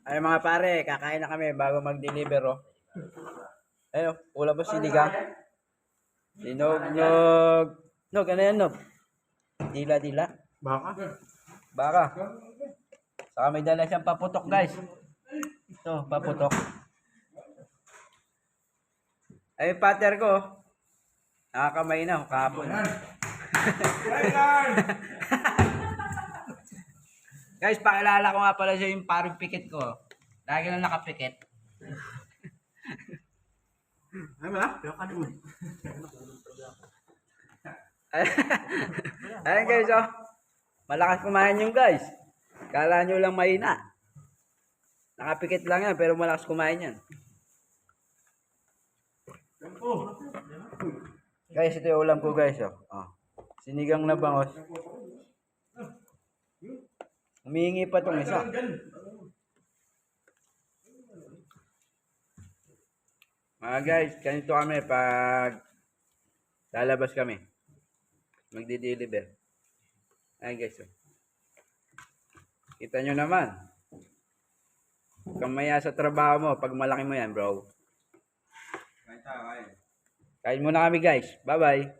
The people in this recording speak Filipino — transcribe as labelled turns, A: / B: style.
A: Ay mga pare, kakain na kami bago mag-deliver oh. Ayun, ulam po sinigang. Sinog. Nog, ano yan nog? Dila.
B: Baka.
A: Baka. Saka may dala siyang paputok guys. Ito, paputok. Ay, yung pater ko. Oh. Nakakamay na, kahapon. Guys, pakilala ko nga pala siya yung parang pikit ko. Lagi na nakapikit.
B: Ay ba? Pero ka naman.
A: Ayan guys, oh. Malakas kumain yung guys. Kala nyo lang mahina. Nakapikit lang yan, pero malakas kumain yan. Guys, ito yung ulam ko guys, oh. Oh. Sinigang na bangos. Humihingi pa tong isa. Mga guys, ganito kami pag lalabas kami. Magdi-deliver. Ayan guys, oh. Kita nyo naman. Kamaya sa trabaho mo, pag malaki mo yan, bro. Kain muna kami guys. Bye-bye.